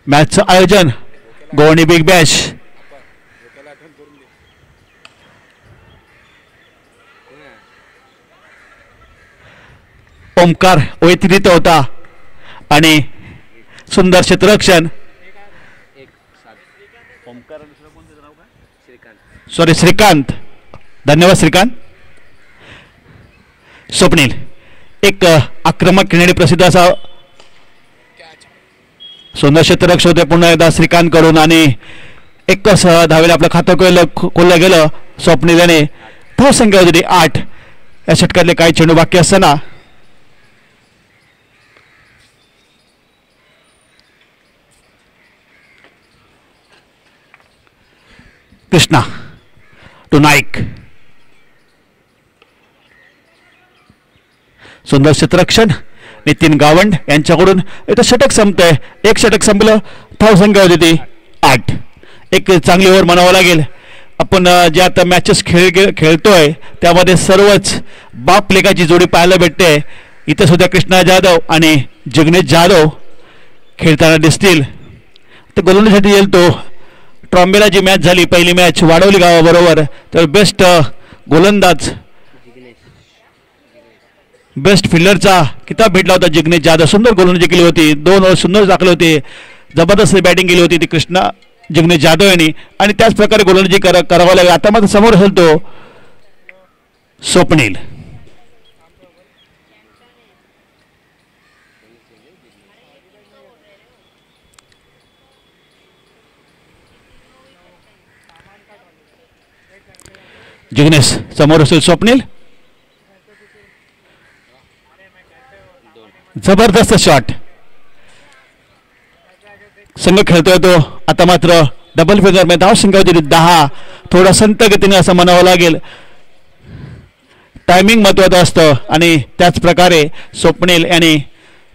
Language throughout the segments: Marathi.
मॅचचं आयोजन गोवणी बिग बॅश. ओमकार वैतिरित होता आणि सुंदर क्षेत्ररक्षण. सॉरी श्रीकांत, धन्यवाद श्रीकांत. स्वप्नील एक आक्रमक खेळणारी प्रसिद्ध असा सुंदर क्षेत्ररक्षक होते. पुन्हा एकदा श्रीकांत कडून आणि एकच धावेला आपलं खातं खोललं गेलं. स्वप्नील याने धावसंख्या होती 8. या षटकातले काही चेंडू बाकी असताना कृष्णा टू नाईक. सुंदर क्षेत्ररक्षण नितीन गावंड यांच्याकडून इथं षटक संपतंय. एक षटक संपलं, धावसंख्या होती ती 8. एक चांगली ओव्हर म्हणावं लागेल. आपण जे आता मॅचेस खेळतोय त्यामध्ये सर्वच बाप लेकाची जोडी पाहायला भेटते. इथं सुद्धा कृष्णा जाधव आणि जिग्नेश जाधव खेळताना दिसतील. तर गोलंदाजीसाठी येईल तो ट्रॉम्बेला जी मॅच झाली पहिली मॅच वाडवली गावाबरोबर, तर बेस्ट गोलंदाज बेस्ट फिल्डरचा किताब भेटला होता जिग्नेश जाधव. सुंदर गोलंदाजी केली होती, 2 ओव्हर सुंदर दाखले होते, जबरदस्त बॅटिंग केली होती ती कृष्णा जिग्नेश जाधव यांनी आणि त्याच प्रकारे गोलंदाजी करावं लागेल. आता मात्र समोर असेल तो स्वप्नील. जिग्नेश समोर असेल स्वप्नील. जबरदस्त शॉट, संघ खेळतोय तो. आता मात्र डबल फिगर मध्ये धावसंख्या होती 10. थोडा संत गतीने असं म्हणावं लागेल. टायमिंग महत्वाचं असतं आणि त्याच प्रकारे स्वप्नील यांनी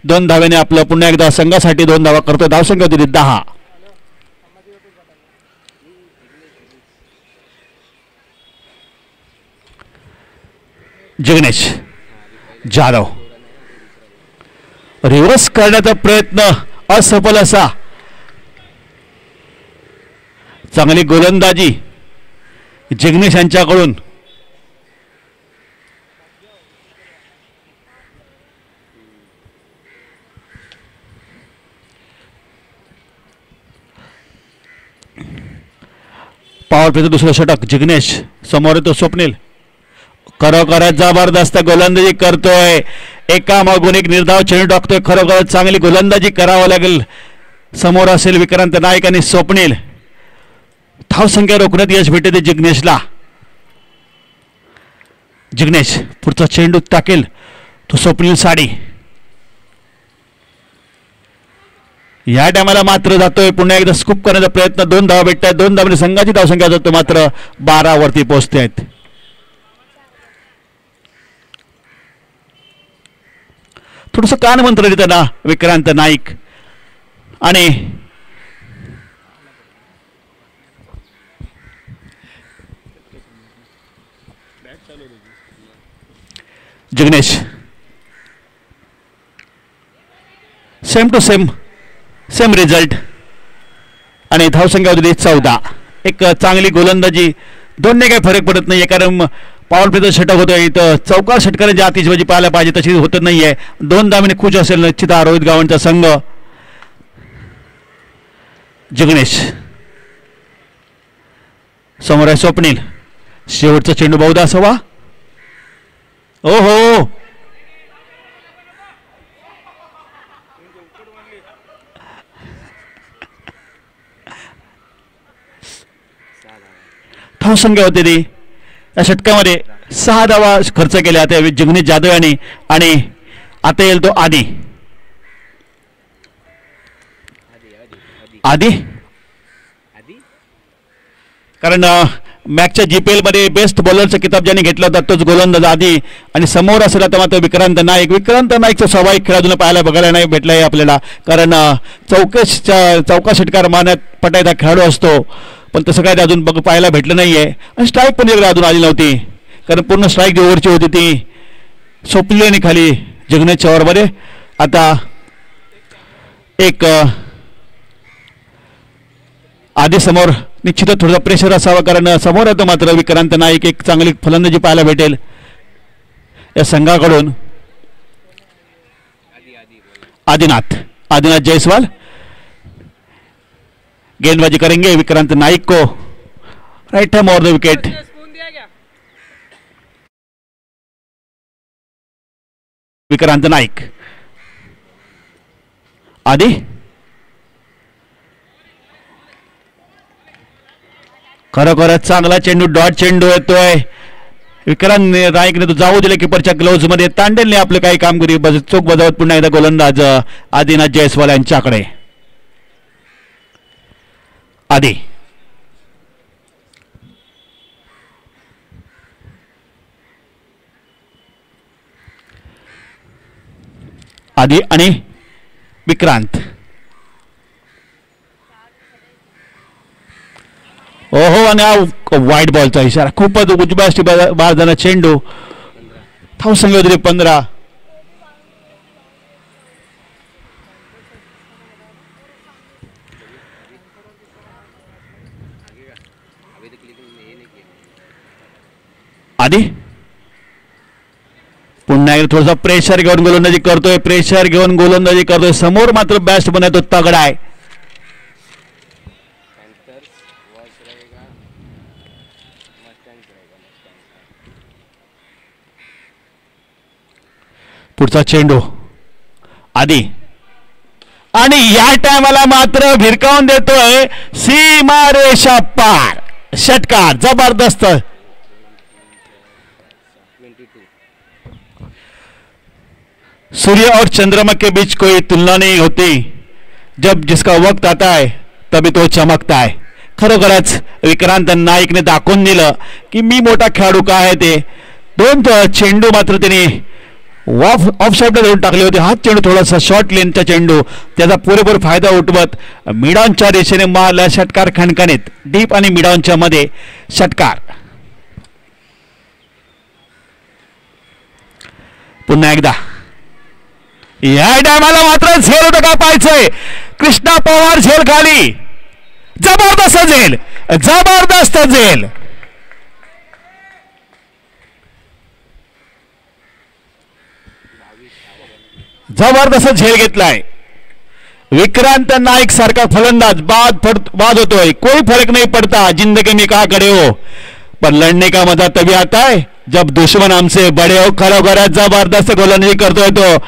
2 धावेने आपलं पुन्हा एकदा संघासाठी 2 धावा करतोय. धावसंख्या होती 10. जिग्नेश जाधव रिव्हर्स करण्याचा प्रयत्न असफल असा. चांगली गोलंदाजी जिग्नेश यांच्याकडून. पॉवर प्लेचं दुसरं षटक जिग्नेश. समोर येतो स्वप्नील. खरोखर जबरदस्त गोलंदाजी करतोय, एका मागून एक निर्धाव चेंडू टाकतोय. खरोखर चांगली गोलंदाजी करावं लागेल. समोर असेल विक्रांत नाईक आणि स्वप्नील. धावसंख्या रोखण्यात यश भेटते जिग्नेशला. जिग्नेश पुढचा चेंडू टाकेल तो स्वप्नील साडी. या टायमाला मात्र जातोय पुन्हा एकदा स्कूप करण्याचा प्रयत्न. 2 धावा भेटतात. 2 धावांनी संघाची धावसंख्या जातो मात्र 12 वरती पोहोचते आहेत. थोडंसं कानमंत्र देताना विक्रांत नाईक आणि Jignesh. Same to same result आणि धावसंख्या होती 14. एक चांगली गोलंदाजी, 2ने काही फरक पडत नाही. कारण पॉवर प्लेचं षटक होतं. इथं चौकार षटकाने जी आतिषबाजी पाहायला पाहिजे तशी होत नाहीये. 2 धावेने खुश असेल निश्चित रोहित गावांचा संघ. जिग्नेश समोर आहे स्वप्नील. शेवटचा चेंडू बहुधा असावा. ओहो, धावसंख्या होती ती या षटकामध्ये 6 धावा खर्च केल्या आता जिग्नेश जाधव यांनी. आणि आता येईल तो आदी. कारण मॅचच्या जीपीएल मध्ये बेस्ट बॉलरचा किताब ज्यांनी घेतला होता तोच गोलंदाज आदी. आणि समोर असेल आता मात्र विक्रांत नाईकचा स्वाभाविक खेळाडून बघायला नाही भेटलाय आपल्याला. कारण चौका षटकार मारण्यात पटायचा खेळाडू असतो, पण तसं काय अजून पाहायला भेटलं नाहीये. आणि स्ट्राईक पण एकदा अजून आली नव्हती, कारण पूर्ण स्ट्राईक ओव्हरची होती ती सोपली खाली जिग्नेशच्या ओव्हरमध्ये. आता एक आधी समोर निश्चितच थोडा प्रेशर असावा, कारण समोर येतो मात्र विक्रांत नाईक. एक चांगली फलंदाजी पाहायला भेटेल या संघाकडून. आदिनाथ जयस्वाल गेंदबाजी करेंगे. विक्रांत नाइक को राइट हैम और द विकेट. विक्रांत नाईक आधी खरोखरच चांगला चेंडू, डॉट चेंडू येतोय. विक्रांत नाईकने तो जाऊ दिले किपरच्या ग्लोव्ज मध्ये. तांडेलने आपले काही कामगिरी चोख बजावत पुन्हा एकदा गोलंदाज आदिनाथ जयस्वाल यांच्याकडे. आधी आणि विक्रांत. ओहो, आणि हा वाईट बॉलचा इशारा. खूपच उजव्याष्टी बाहेर जाणार चेंडू. धावसंख्या होती 15. आधी पुन्हा एकदा थोडासा प्रेशर घेऊन गोलंदाजी करतोय. समोर मात्र बॅट्समन आहे तो तगडा आहे. पुढचा चेंडू आधी, आणि या टायमाला मात्र भिरकावून देतोय सीमारेषा पार. षटकार जबरदस्त. सूर्य और चंद्रमा के बीच कोई तुलना नहीं होती. जब जिसका वक्त आता है तभी तो चमकता है. खरोखरच विक्रांत नाईकने दाखवून दिलं की मी मोठा खेळाडू का आहे ते. 2 चेंडू मात्र त्याने ऑफ साईडला देऊन टाकले होते. हा चेंडू थोडासा शॉर्ट लेनचा चेंडू, त्याचा पुरेपूर फायदा उठवत मिडॉनच्या दिशेने मारला. षटकार खणखणीत, डीप आणि मिडॉनच्या मध्ये षटकार. पुन्हा एकदा या टायमाला मात्र झेल होतं का पाहायचंय. कृष्णा पवार झेल खाली. जबरदस्त झेल, जबरदस्त झेल. जबरदस्त झेल घेतलाय. विक्रांत नाईक सारखा फलंदाज बाद होतोय. कोई फर्क नहीं पड़ता जिंदगी में कहा खड़े हो, पर लड़ने का मजा तभी आता है जब दुश्मन हमसे बड़े हो. खरोखरच जबरदस्त गोलंदाजी करतोय तो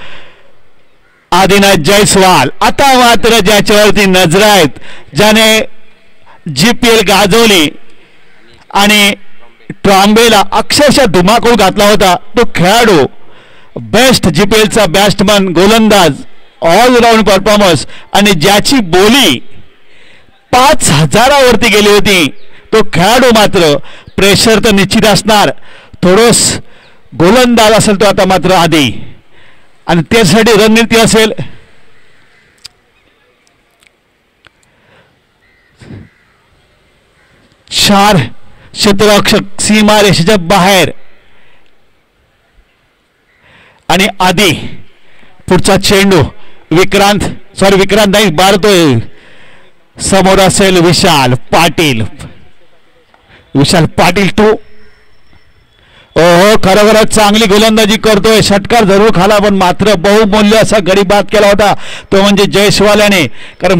आदिनाथ जयस्वाल. आता मात्र ज्याच्यावरती नजर आहेत, ज्याने GPL गाजवली आणि ट्रॉम्बेला अक्षरशः धुमाकूळ घातला होता, तो खेळाडू, बेस्ट GPLचा बॅट्समन, गोलंदाज, ऑलराऊंड परफॉर्मन्स, आणि ज्याची बोली 5,000वरती गेली होती, तो खेळाडू मात्र प्रेशर तर निश्चित असणार. थोडस गोलंदाज असेल तो आता मात्र आधी, आणि त्यासाठी रणनीती असेल. चार क्षेत्ररक्षक सीमारेषेच्या बाहेर, आणि आधी पुढचा चेंडू विक्रांत नाही मारतोय. समोर असेल विशाल पाटील तो. ओहो, खरोखरच चांगली गोलंदाजी करतोय. षटकार जरूर खाला, पण मात्र बहुमूल्य असा गडी बाद केला होता तो म्हणजे जयस्वाल याने. कारण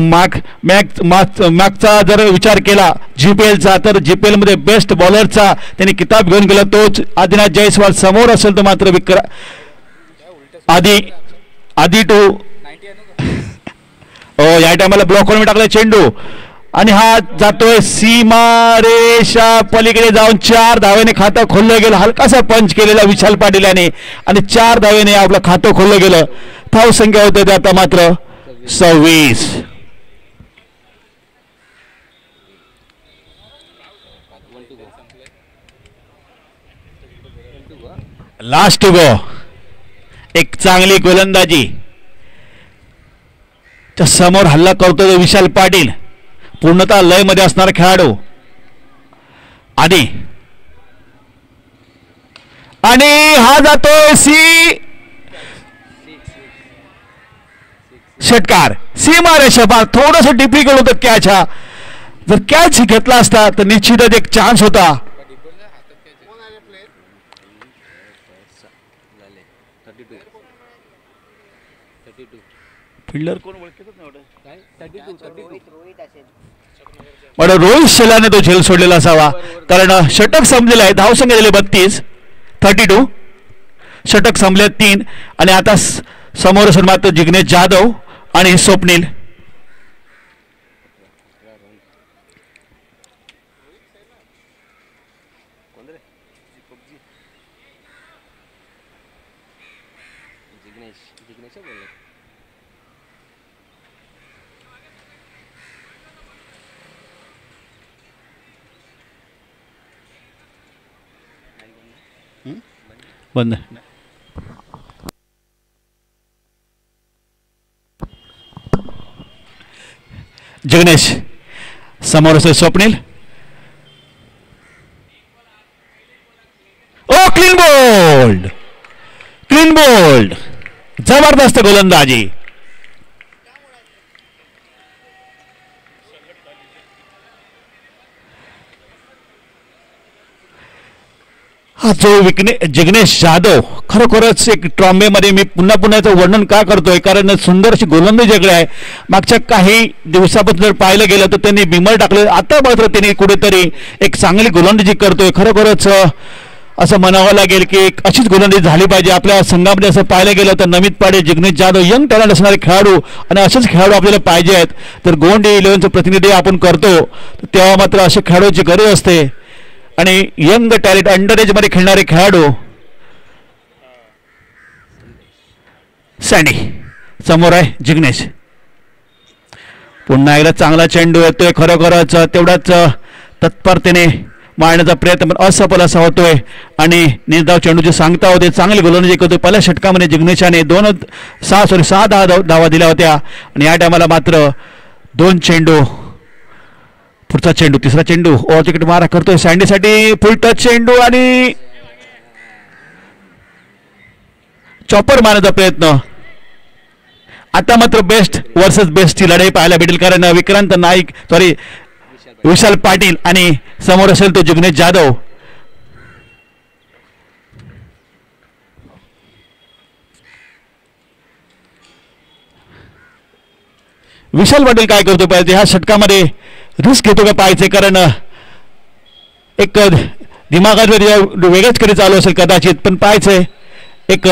मागचा जर विचार केला GPLचा, तर GPL मध्ये बेस्ट बॉलरचा त्याने किताब घेऊन गेला तोच आदिनाथ जयस्वाल. समोर असेल तो मात्र आधी टू. या टायमाला ब्लॉक करून टाकला चेंडू, आणि हा जातोय सीमारेषा पलीकडे जाऊन 4 धावेने खातं खोललं गेलं. हलकासा पंच केलेला विशाल पाटील याने, आणि 4 धावेने आपलं खातं खोललं गेलं. धाव संख्या होते आता मात्र 26. Last to go. एक चांगली गोलंदाजी समोर हल्ला करतो विशाल पाटील, पूर्णतः लय मध्ये असणारा खेळाडू. आणि हा जातोय षटकार सीमारेषा पार. थोडस डिफिकल्ट होतं कॅच. हा जर कॅच घेतला असता तर निश्चितच एक चान्स होता. फिल्डर कोण पण रोहित शेलाने तो झेल सोडलेला असावा, कारण षटक संपलेला आहे. धावसंख्या दिले 32, 32 षटक संपले 3. आणि आता समोर असून मात्र जिग्नेश जाधव आणि स्वप्नील. बंद. जिग्नेश समोर असेल स्वप्नील. ओ क्लीन बोल्ड, क्लीन बोल्ड, जबरदस्त गोलंदाजी. हा जो जिग्नेश जाधव खरोखरच एक ट्रॉम्बेमध्ये मी पुन्हा पुन्हा याचं वर्णन का करतोय, कारण सुंदर अशी गोलंदाजीकडे आहे. मागच्या काही दिवसापासून जर पाहिलं गेलं तर त्यांनी बिमर टाकलं, आता मात्र त्यांनी कुठेतरी एक चांगली गोलंदाजी करतोय. खरोखरच असं म्हणावं लागेल की एक अशीच गोलंदाजी झाली पाहिजे आपल्या संघामध्ये. असं पाहिलं गेलं तर नमित पाडे, जिग्नेश जाधव यंग टॅलेंट असणारे खेळाडू आणि असेच खेळाडू आपल्याला पाहिजे आहेत. तर गोंडी 11चं प्रतिनिधी आपण करतो तेव्हा मात्र अशा खेळाडूची गरज असते. आणि यंग टॅलेंट अंडर एज मध्ये खेळणारे खेळाडू. सँडी समोर आहे जिग्नेश. पुन्हा एकदा चांगला चेंडू येतोय, खरोखरच तेवढाच तत्परतेने मारण्याचा प्रयत्न पण असफल असा होतोय. आणि निर्धाव चेंडू जे सांगता होते चांगली गोलंदाजी करतोय. पहिल्या षटकामध्ये जिग्नेशाने 6 धावा दिल्या होत्या आणि या टायमाला मात्र 2 चेंडू. पुढचा चेंडू, तिसरा चेंडू ओव्हर तिकीट मारा करतोय सँडीसाठी. फुल टच चेंडू आणि चॉपर मारण्याचा प्रयत्न. आता मात्र बेस्ट वर्सेस बेस्टची लढाई पाहायला भेटेल, कारण विक्रांत नाईक विशाल पाटील आणि समोर असेल तो जिग्नेश जाधव. विशाल पाटील काय करतो पाहिजे ह्या षटकामध्ये, रिस्क घेतो का पाहायचे, कारण एक दिमागात वेगळेच कधी चालू असेल कदाचित, पण पाहायचंय. एक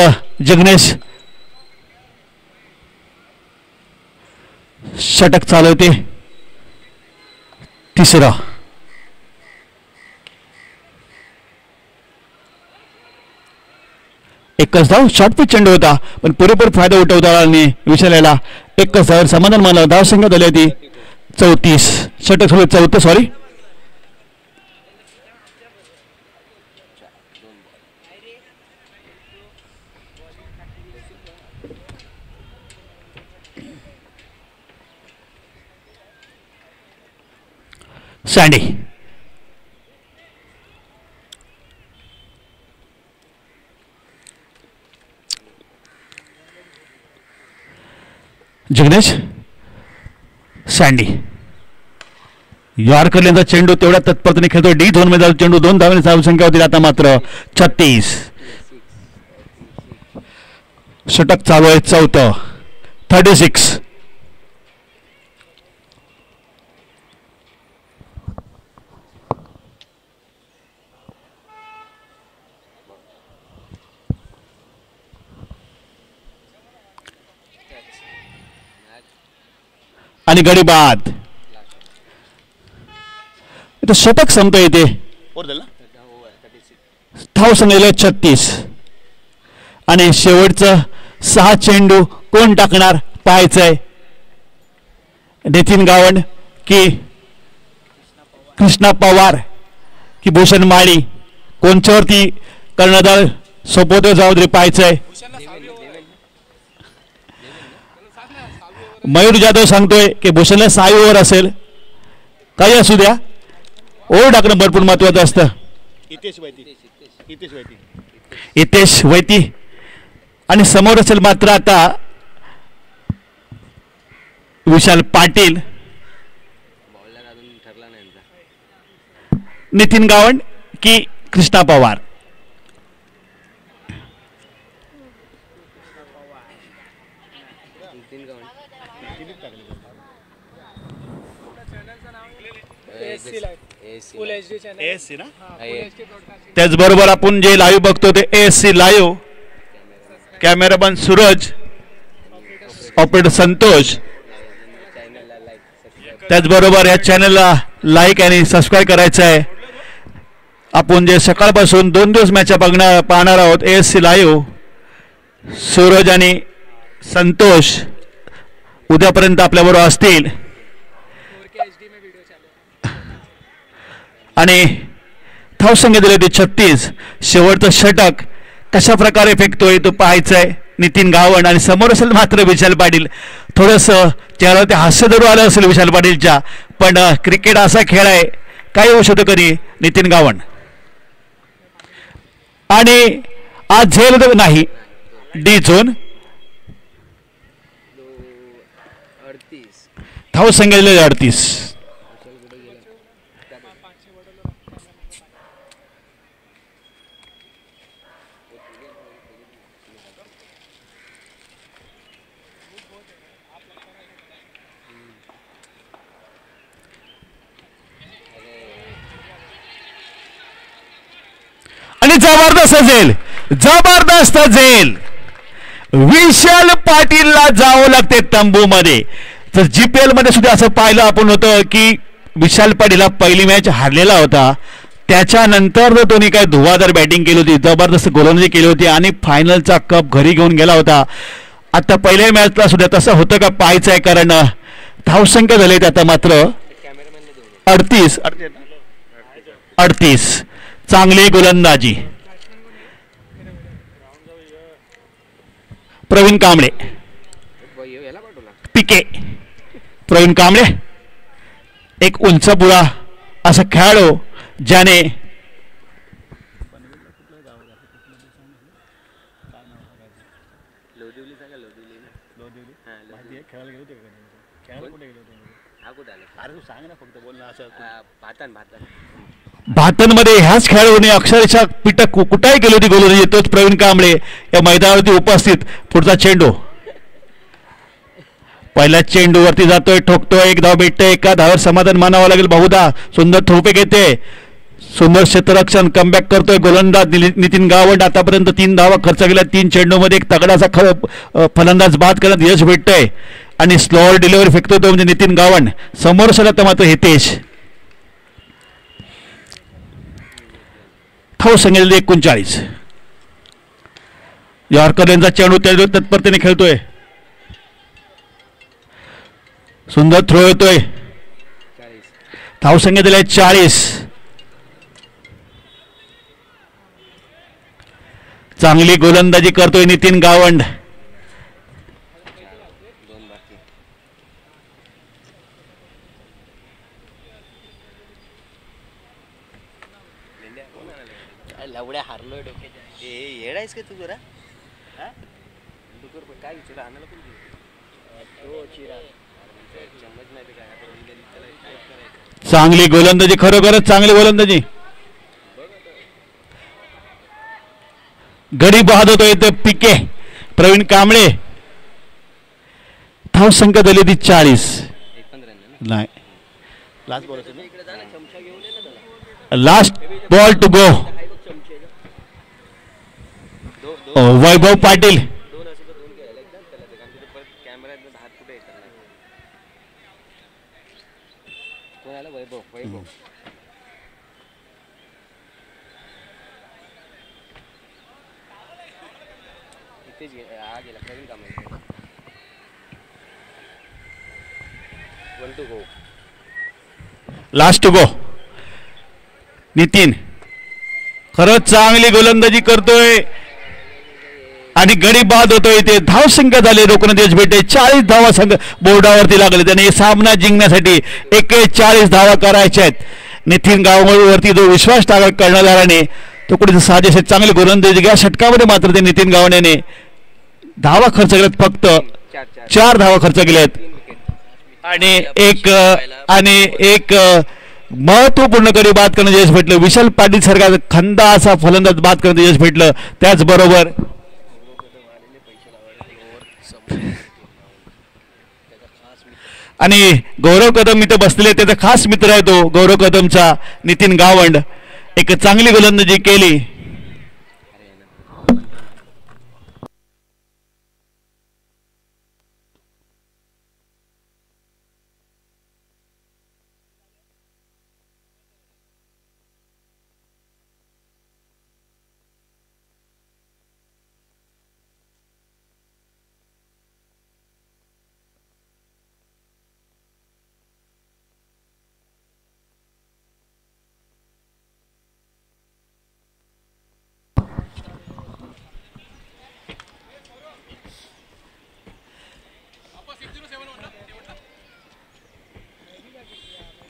जिग्नेश षटक चालवते, तिसरा. एकच धाव, शॉर्टपिच चेंडू होता पण पुरेपूर फायदा उठवता आला नाही विशालाला. एकच धाव समाधान मला धाव संख्या झाली होती 34. षटक सोडलं 14, सॉरी. सँडी जिग्नेश सँडी यॉर्करचा चेंडू तेवढ्या तत्परतेने खेळतो. डी झोन मध्ये चेंडू 2 धावांनी धावसंख्या होती. आता मात्र 36. षटक चालू आहे 4, 36. आणि गडी बाद. षटक संपतो येते. धाव संख्या 36 आणि शेवटचं 6 चेंडू कोण टाकणार पाहायचंय. नितीन गावंड की कृष्णा पवार की भूषण माळी, कोणच्यावरती कर्णधार सोपवतो जबाबदारी पाहायचंय. मयूर जाधव सांगतोय की भूषणला 6 ओव्हर असेल, काही असू द्या, ओव्हर टाकणं भरपूर महत्वाचं असतं. हितेश वैती आणि समोर असेल मात्र आता विशाल पाटील. नितीन गावंड की कृष्णा पवार? त्याचबरोबर आपण जे लाईव्ह बघतो ते ASC live, cameraman Suraj, operator Santosh. त्याचबरोबर या चॅनलला लाईक आणि सबस्क्राईब करायचं आहे. आपण जे सकाळपासून 2 दिवस मॅच पाहणार आहोत ASC लाईव्ह, सूरज आणि संतोष उद्यापर्यंत आपल्याबरोबर असतील. आणि धावसंख्या दिली होती 36. शेवटचं षटक कशा प्रकारे फेकतोय तो पाहायचं आहे नितीन गावंड. आणि समोर असेल मात्र विशाल पाटील. थोडंसं चेहऱ्यावर ते हास्य धरू आलं असेल विशाल पाटीलच्या, पण क्रिकेट असा खेळ आहे, काय होऊ शकतो कधी. नितीन गावंड आणि आज झेल नाही डी झोन. धावसंख्या दिली 38. आणि जबरदस्त झेल, जबरदस्त झेल. विशाल पाटीलला जावं लागते तंबूमध्ये. तर GPL मध्ये सुद्धा असं पाहिलं आपण होतं की विशाल पाटीलला पहिली मॅच हारलेला होता, त्याच्यानंतर दोन्ही काय धुवाधार बॅटिंग केली होती, जबरदस्त गोलंदाजी केली होती आणि फायनलचा कप घरी घेऊन गेला होता. आता पहिल्या मॅचला सुद्धा तसं होतं का पाहायचं आहे, कारण धावसंख्या झाली आता मात्र 38. चांगली गोलंदाजी प्रवीण कांबळे, पिके. प्रवीण कांबळे एक उंच बुळा असा खेळाडू ज्याने भातनमध्ये ह्याच खेळाडूने अक्षरशः पिटक कुठाही केली होती गोलंदाजी. तोच प्रवीण कांबळे या मैदानावरती उपस्थित. पुढचा चेंडू पहिल्या चेंडूवरती जातोय, ठोकतोय, एक धाव भेटतोय, एका धावावर समाधान मानावं लागेल बहुधा. सुंदर थोपे घेते, सुंदर क्षेत्ररक्षण, कमबॅक करतोय गोलंदाज नितीन गावंड. आतापर्यंत 3 धावा खर्च केल्या 3 चेंडूमध्ये. एक तगडाचा फलंदाज बाद करण्यात यश भेटतंय आणि स्लोअर डिलिव्हरी फेकतोय तो म्हणजे नितीन गावंड. समोर सलग मात्र हितेश. धावसंख्या 39. यॉर्कर यांचा चेंडू त्या तत्परतेने खेळतोय, सुंदर थ्रो येतोय. धावसंख्या दिलाय 40. चांगली गोलंदाजी करतोय नितीन गावंड. लवड्या हारलोय डोक्याच्या. येडायस का तू जरा? काय तुला आणायला पण चांगली गोलंदाजी, खरोखरच चांगली गोलंदाजी. गडी बहाद होतो इथे पिके. प्रवीण कांबळे. धावसंख्या दिली ती 40. नाही, last ball to go. Vaibhav Patil. Last to go. Nitin खरंच चांगली गोलंदाजी करतोय आणि गडी बाद होतोय. इथे धावसंख्या झाली रोखण्यात यश भेटते. 40 धावा संघ बोर्डावरती लागले. त्याने सामना जिंकण्यासाठी 41 धावा करायच्या आहेत. नितीन गावंडवरती जो विश्वास करणाऱ्याने तो कुठे साजेसे चांगली गोलंदाजी घ्या. षटकामध्ये मात्र ते नितीन गावंडेने धावा खर्च केल्यात, फक्त 4 धावा खर्च केल्यात आणि एक महत्वपूर्ण गडी बाद करण्याचं यश भेटलं. विशाल पाटील सारखा खंदा असा फलंदाज बाद करण्याचं यश भेटलं. त्याचबरोबर आणि गौरव कदम इथे बसलेले त्याचा खास मित्र आहे तो गौरव कदमचा नितीन गावंड. एक चांगली गोलंदाजी केली.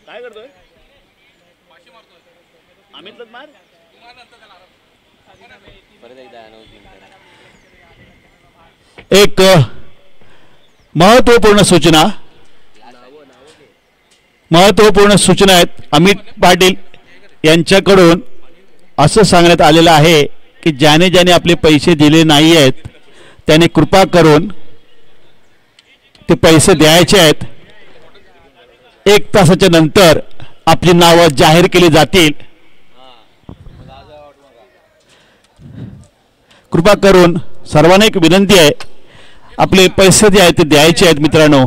काय करतोय अमित मार एक महत्वपूर्ण सूचना आहेत. अमित पाटील यांच्याकडून असं सांगण्यात आलेलं आहे की ज्याने ज्याने आपले पैसे दिले नाही आहेत त्याने कृपा करून ते पैसे द्यायचे आहेत. 1 तासाच्या नंतर आपली नावं जाहीर केली जातील. कृपा करून सर्वांना एक विनंती आहे आपले पैसे जे आहेत ते द्यायचे आहेत मित्रांनो.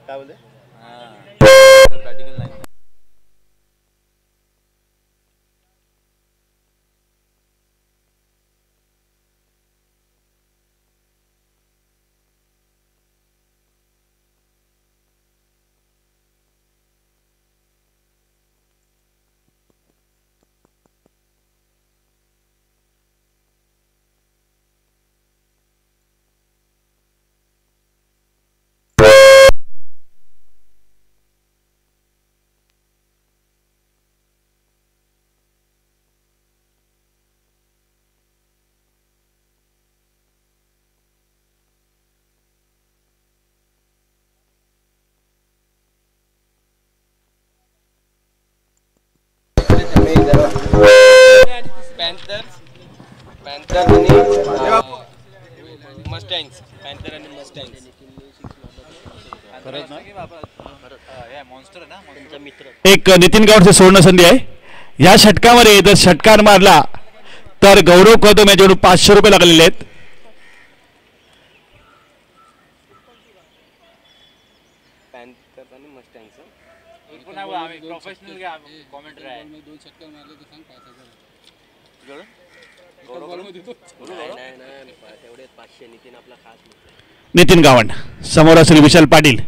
काय बोलते एक नितीन गावडचे सोडणं संधी आहे. या षटकामध्ये जर षटकार मारला तर गौरव कदम याच्याकडून 500 रुपये लागलेले आहेत. नितीन गावंड समोर असेल विशाल पाटील.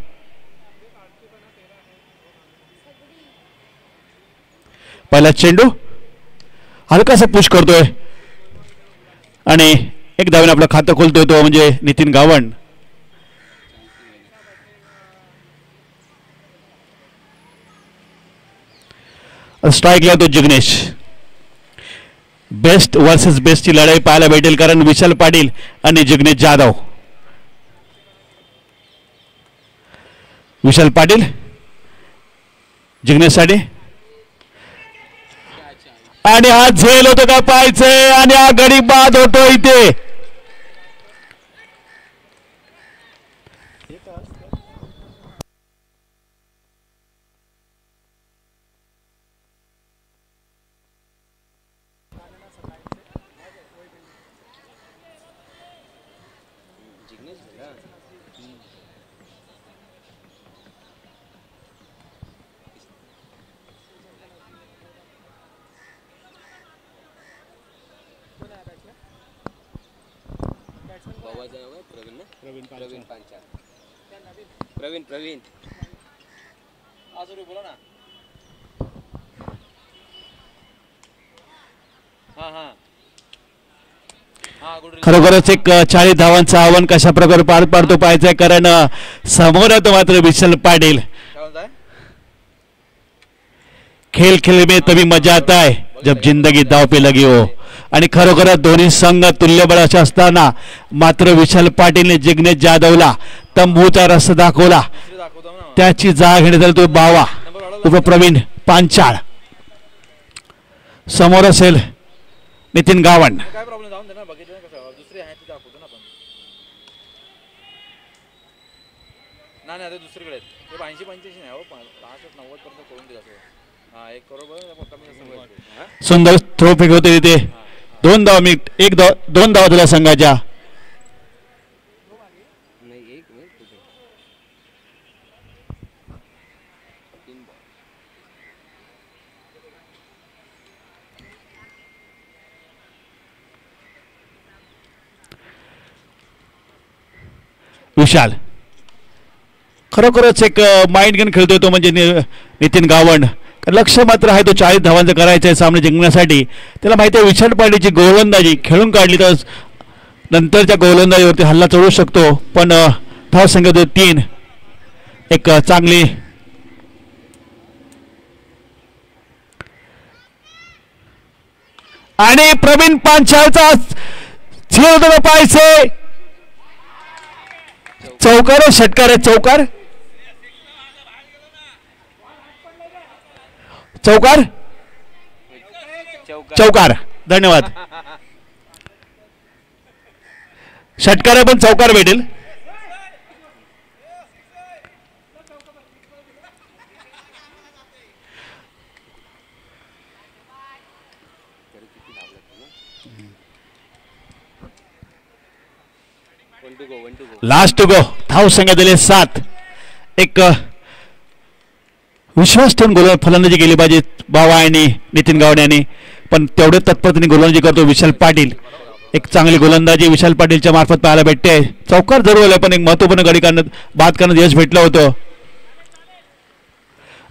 पहिला चेंडू हलकासा पुश करतोय आणि एक धावेने आपलं खातं खोलतोय तो म्हणजे नितीन गावंड. स्ट्राईकला तो जिग्नेश. बेस्ट वर्सेस बेस्टची लढाई पाहायला भेटेल कारण विशाल पाटील आणि जिग्नेश जाधव. विशाल पाटील जिग्नेशसाठी आणि हा झेल होतो का पाहायचंय आणि हा गडी बाद होतो इथे. प्रवीण बोला ना. हाँ खरोखरच एक 40 धावांचं आव्हान कशा प्रकारे पार पाडतो पाहायचंय, कारण समोर येतो मात्र विशाल पाटील. खेल खेल में तभी मजा आता है जब जिंदगी दाव पे लगी हो. आणि खरोखरच दोन्ही संघ तुल्यबळ असे असताना मात्र विशाल पाटीलने जिग्नेश जाधवला तंबूचा रस्ता दाखवला. त्याची जाग घेण्यात तो बावा उपप्रवीण पांचाळ. समोर असेल नितीन गावंड. सुंदर थ्रो फेक होते तिथे. 2 धावा मिनिट 2 धावा दिल्या संघाच्या. विशाल खरोखरच एक माइंड गेम खेळतोय तो म्हणजे नितीन गावंड. लक्ष मात्र आहे तो 40 धावांचं करायचं आहे सामने जिंकण्यासाठी. त्याला माहिती आहे विशाल पाटीलची गोलंदाजी खेळून काढली तर नंतरच्या गोलंदाजीवरती हल्ला चढू शकतो. पण धाव संख्या 3 एक चांगली आणि प्रवीण पांचाळचा झेल पाहिजे. चौकार आहे षटकार आहे चौकार चौकार चौकार. धन्यवाद. षटकार पण चौकार भेटेल. Last to go. धाव संख्या दिले 7. एक विश्वास ठेवून फलंदाजी केली पाहिजे बावा आणि नितीन गावडे यांनी. पण तेवढे तत्परतेने गोलंदाजी करतो विशाल पाटील. एक चांगली गोलंदाजी विशाल पाटीलच्या मार्फत पाहायला भेटते. चौकार जरूर आला पण एक महत्वपूर्ण गडी बाद करण्यात यश भेटलं होतं.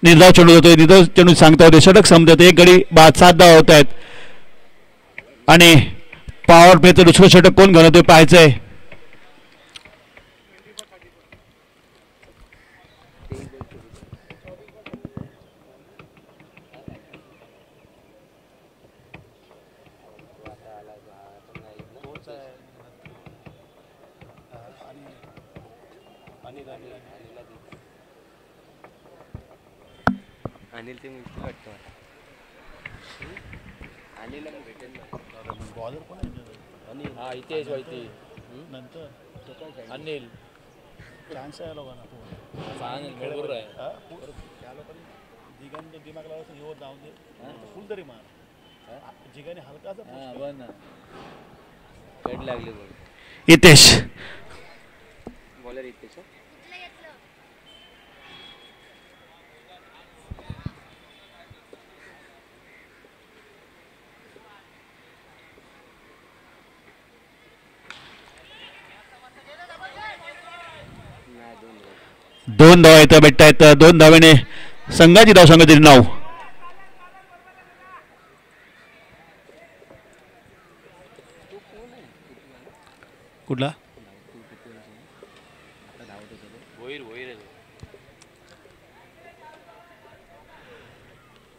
निर्धाव चेंडू होतो. निर्धाव चेंडू सांगता होते षटक संपत होते. एक गडी बाद 7 धावा होत आहेत आणि पॉवर प्लेचं दुसरं षटक कोण घालतोय पाहायचंय. अनिल ते मुश्किल वाटतं अनिल भेटेल बॉलर पण अनिल. हा इथे नंतर अनिल चान्स आहे लोकांना. अनिल बरोबर आहे. त्या लोकांनी जिगाने दिमाग लावायचं हे जाऊन दे फुल तरी मार. जिगाने हलकाचा ना कड लागली बघ. हितेश बॉलर हितेश. दोन धावा इथं भेटतायत. 2 धावेने संघाची धाव संख्या दिली 9. कुठला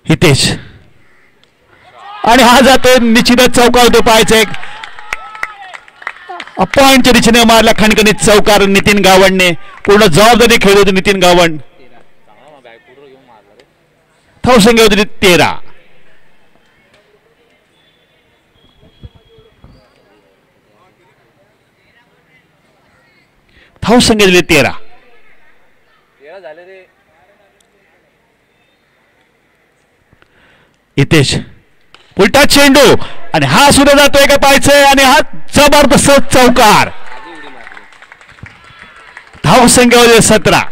हितेश आणि हा जातो निश्चितच चौकार होतो पाहायचा. एक पॉइंटच्या दिशेने मारला खणखणीत चौकार नितीन गावंडने. पूर्ण जबाबदारी खेळत होते नितीन गावंड. धाव संख्या होती 13. धाव संख्या दिली 13. हितेश उलटा चेंडू आणि हा सुद्धा जातोय का पाहायचंय आणि हा जबरदस्त चौकार. धाव संख्या होती 17.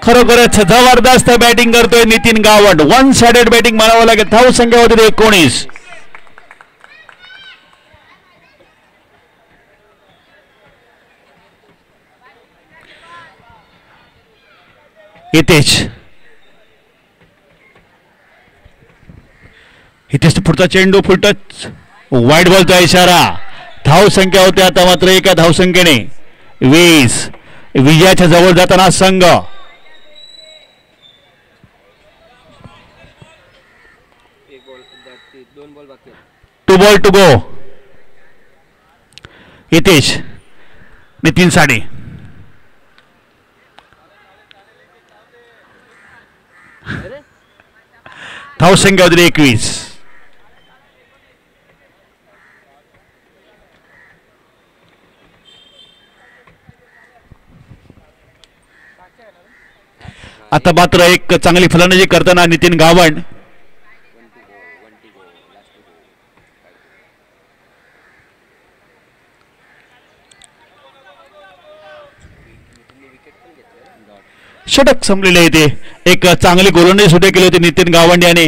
खरोखरच जबरदस्त बॅटिंग करतोय Nitin Gawand. One sided batting म्हणावं लागेल. धाव संख्या होती 19. हितेश पुढचा चेंडू फुलटच वाईट बॉलचा इशारा. धाव संख्या होते आता मात्र एका धावसंख्येने 20. विजयाच्या जवळ जाताना संघ. Two ball to go. Hitesh Nitin Sade. धाव संख्या होती 21. आता मात्र एक चांगली फलंदाजी करताना नितीन गावंड. षटक संपलेले आहे. ते एक चांगली गोलंदाजी सुद्धा केली होती नितीन गावंड याने.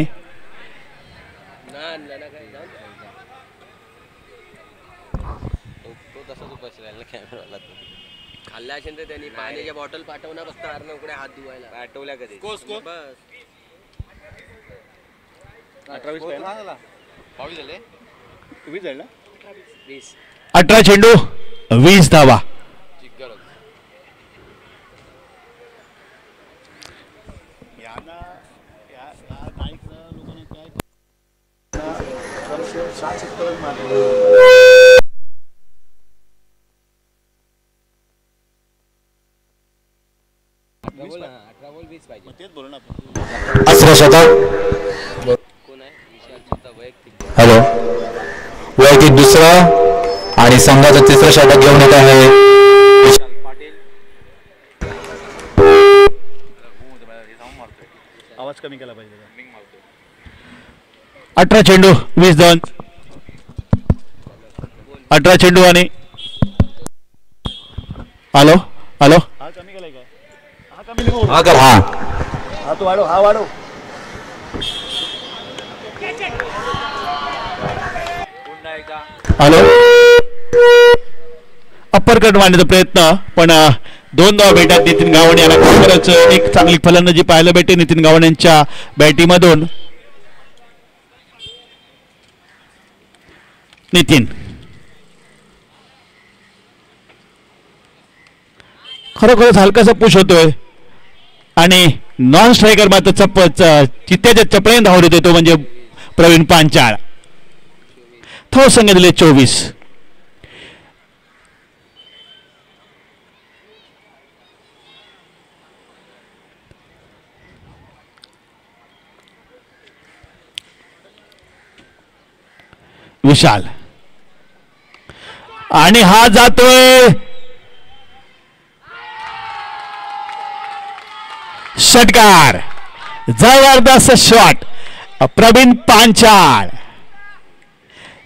त्यांनी पाण्याच्या बॉटल पाठवणार फक्त उकडे हात धुवायला पाठवल्या कधी बस 18 चेंडू 20 धावा. हॅलो, वैयक्तिक दुसरं आणि संघाचं तिसरं षटक घेऊन येत आहे. आवाज कमी केला पाहिजे. 18 चेंडू 20 धावा. 18 चेंडू आणि हॅलो हॅलो हा कमी केलाय का? हा कमी नको. हा कर. हा हा तू वाढव. हा वाढव. हॅलो. अप्पर कट मारण्याचा प्रयत्न पण 2 धावा भेटतात नितीन गावंड याला. खरोखरच एक चांगली फलंदाजी पाहायला भेटते नितीन गावंड यांच्या बॅटिंगमधून. नितीन खरोखरच हलकासा पुश होतोय आणि नॉन स्ट्रायकर मात्र चित्त्याच्या चपळेने धाव देतो तो म्हणजे प्रवीण पांचाळ. धाव संख्या दिले 24. विशाल आणि हा जातोय षटकार. जबरदस्त शॉट प्रवीण पांचाळ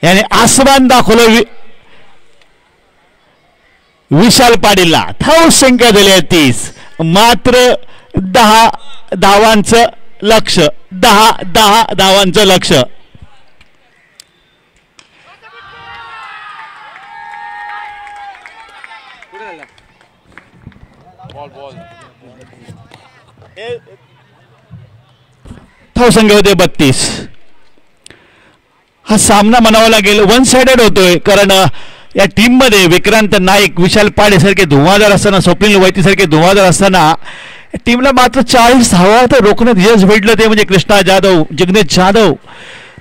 याने आसमान दाखवलं विशाल पाटीलला. धाव संख्या दिली 30. मात्र 10 धावांचं लक्ष. 10 धावांचं लक्ष. धाव संख्या होते 32. हा सामना म्हणावा लागेल वन साइडेड होतोय कारण या टीम मध्ये विक्रांत नाईक, विशाल पाडे सारखे धुवाधार असताना, स्वप्नील वैती सारखे धुवाधार असताना टीमला मात्र 40 धावा तर रोखण्यात यश भेटलं ते म्हणजे कृष्णा जाधव, जिग्नेश जाधव,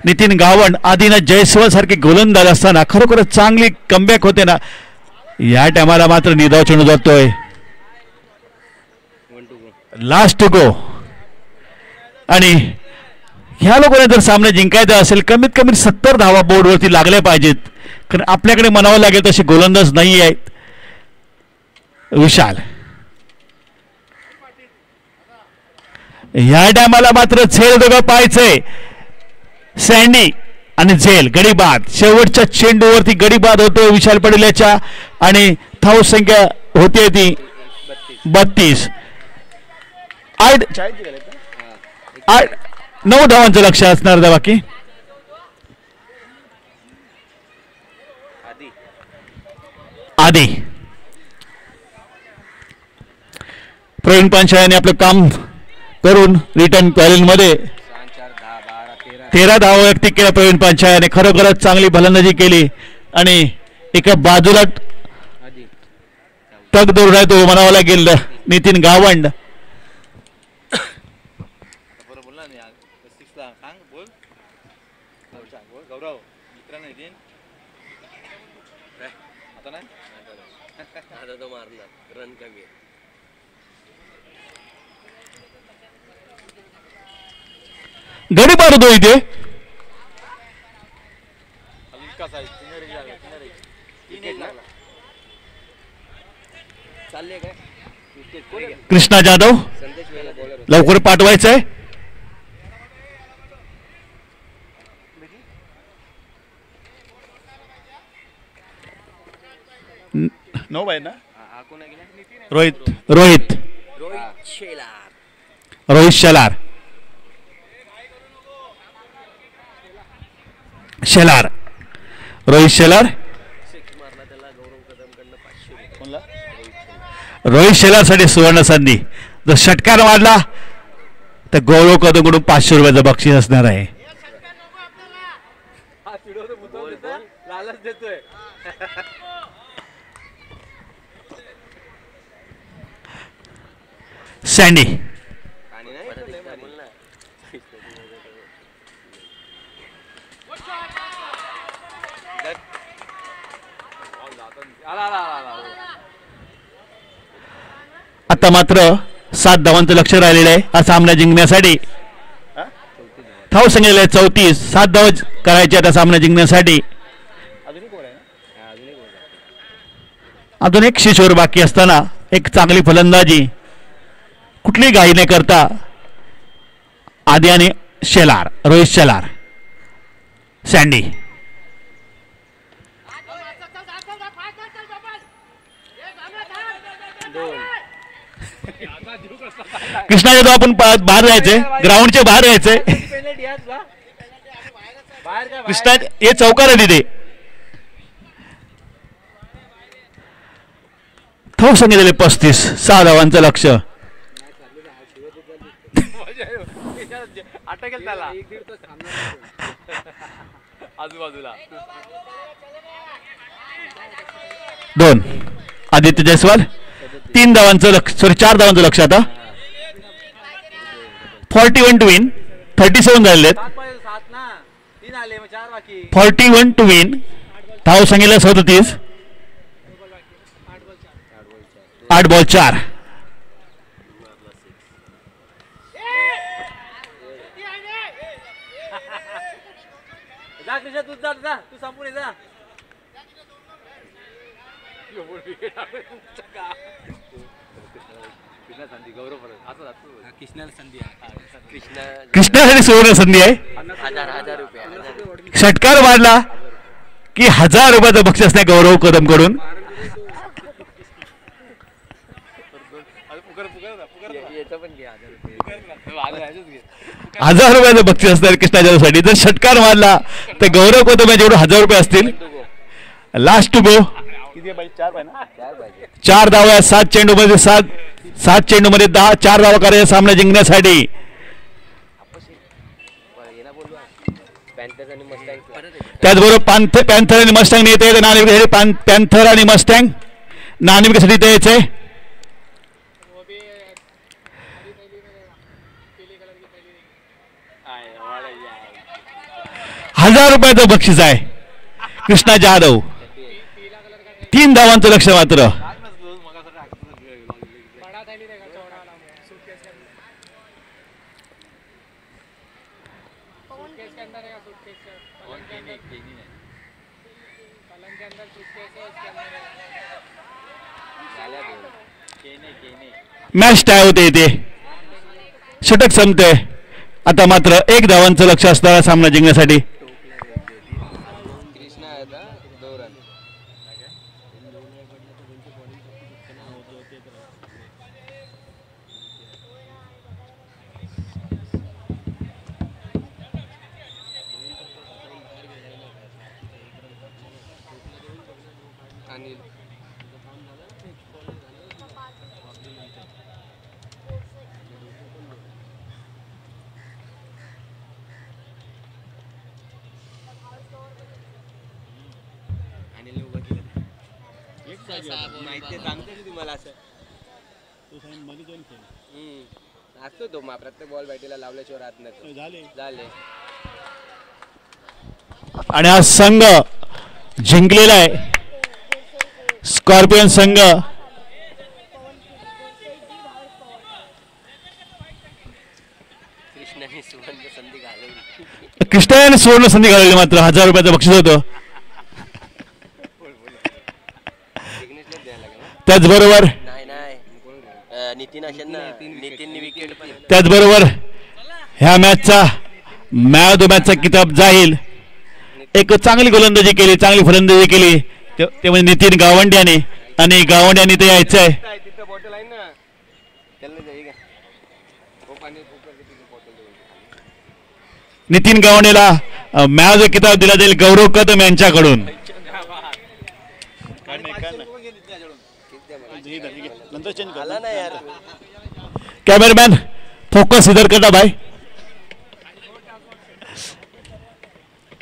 नितीन गावंड, आदिनाथ जयस्वाल सारखे गोलंदाज असताना खरोखरच चांगली कमबॅक होते ना. या टायमाला मात्र निधाव चेंडू जातोय. Last to go. आणि ह्या लोकांना जर सामना जिंकायचा असेल कमीत कमी 70 धावा बोर्डवरती लागल्या पाहिजेत कारण आपल्याकडे म्हणावं लागेल तसे गोलंदाज नाही आहेत. विशाल ह्या टायमाला मात्र झेल दोघं पाहायचंय. सँडी आणि झेल गडीबाद शेवटच्या चेंडूवरती गडीबाद होतो विशाल पडिल्याच्या आणि धाव संख्या होते ती 32. 8 40 जिंकले का? 9 धावांचं लक्ष असणार दा बाकी. आधी प्रवीण पांचाळ यांनी आपलं काम करून रिटर्न पॅलेनमध्ये 13 धावा व्यक्ती केल्या. प्रवीण पांचाळ याने खरोखरच चांगली फलंदाजी केली आणि एका बाजूला तग दोर आहे तो म्हणावा लागेल नितीन गावंड. आता तो मारणार रन कमी आहे. गडी मारतो इथे. चालले काय कृष्णा जाधव संदेश वेळेला बॉलर लवकर पाठवायचंय. नऊ बाय ना. रोहित रोहित शेलार. रोहित शेलार रोहित शेलार सिक्स मारला त्याला गौरव कदम कडनं 500 रुपये. कोणला? रोहित शेलारसाठी सुवर्ण संधी. जर षटकार मारला तर गौरव कदमकडून 500 रुपयाचं बक्षीस असणार आहे. लालच देतोय. सँडी आता मात्र 7 धावांचं लक्ष राहिलेलं आहे हा सामना जिंकण्यासाठी. धाव सांगितलेलं आहे 34. 7 धाव करायचे आता सामना जिंकण्यासाठी. अजूनही कोण आहे ना? अजून एक शिशोर बाकी असताना एक चांगली फलंदाजी कुठली घाई न करता आधी आणि शेलार रोहित शेलार सँडी. कृष्णा जाधव आपण बाहेर जायचंय ग्राउंडच्या बाहेर जायचंय. कृष्णा हे चौकार आहे तिथे. थो सांगितलेले 35. 6 धावांचं लक्ष. आजूबाजूला 2 आदित्य जयस्वाल 3 धावांचं लक्ष 4 धावांचं लक्ष आता. 41 टू विन. 37 झालेले आहेत. 41 टू विन. धाव सांगितलं 37. 8 बॉल 4. तू संपून जा. कृष्णासाठी सुवर्ण संधी आहे. 1000 रुपये. षटकार मारला की 1000 रुपयाचं बक्षीस असणे गौरव कदम कडून. पण घे 1000 रुपये. 1000 रुपयाचं बक्षीस असणार कृष्णा जाधवसाठी. जर षटकार मारला तर गौरव कदम जेवढे 1000 रुपये असतील. Last to go. किती बाई? 4 बाय ना. 4 धावा 7 चेंडूमध्ये 7 चेंडूमध्ये 4 धावा करायचा सामना जिंकण्यासाठी. त्याचबरोबर पॅन्थर आणि मस्टँग येते. नाणेफेकीसाठी पॅन्थर आणि मस्टँग नाणेफेकीसाठी ते यायचे. 1000 रुपयाचं बक्षीस आहे. कृष्णा जाधव 3 धावांचं लक्ष मात्र. मॅच टाय होते इथे. षटक संपते. आता मात्र 1 धावांचं लक्ष असणारा सामना जिंकण्यासाठी. अनिल माहिती सांगते तुम्हाला असं तो सांग मध्ये जाऊन खेळ असतो तो मग प्रत्येक बॉल बॅटीला लावल्याशिवाय राहत नाही झाले झाले आणि हा संघ जिंकलेला आहे. स्कॉर्पियन संघ कृष्णाने सुवर्ण संधी घालवली. कृष्णाने सुवर्ण संधी घालवली. मात्र 1000 रुपयाचं बक्षीस होतं. सिग्नेचर द्यायला लागेल ना. त्याचबरोबर नाही नितीन असेल ना. नितीननी विकेट पण त्याचबरोबर ह्या मॅचचा मॅच ऑफ द मॅचचा किताब जाईल. एक चांगली गोलंदाजी केली, चांगली फलंदाजी केली ते म्हणजे नितीन गावंड्याने. आणि गावंड्याने ते यायचं आहे. तिथं बॉटल आहे ना त्याला जाई का हो पाणी बॉटल नितीन गावंडेला मॅच ऑफ द किताब दिला जाईल गौरव कदम यांच्याकडून. नंतर चेंज कर. आला ना यार. कॅमेरामॅन फोकस इधर करता भाई.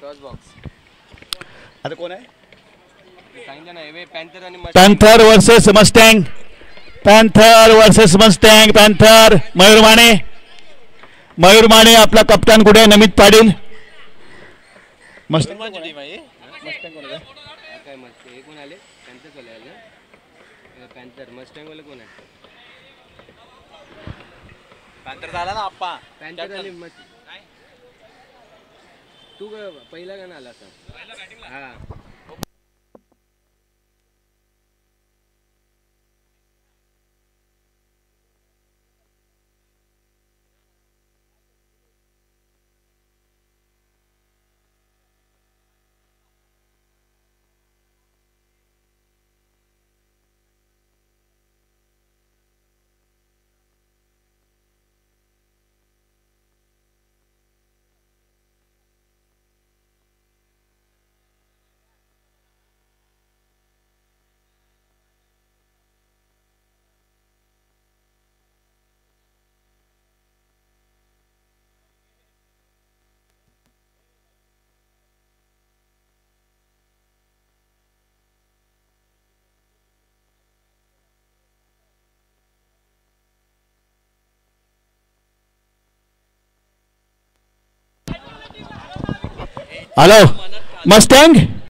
टॉस बॉक्स आता कोण आहे सांगितलं ना हे पॅन्थर आणि panther versus Mustang. Panther versus Mustang. Panther Mayur Mane. Mayur Mane आपला कप्तान कुठे आहे? नमित पाटील. मस्टँग टीम आहे मस्टँग कोण आहे काय मस्त हे कोण आले पॅन्थर वाले आले पॅन्थर मस्टँग वाले कोण आहे पॅन्थर झाला ना आप्पा पॅन्थर आले मस्त तू पहिला गाणं आला असा हा हॅलो मस्टँग.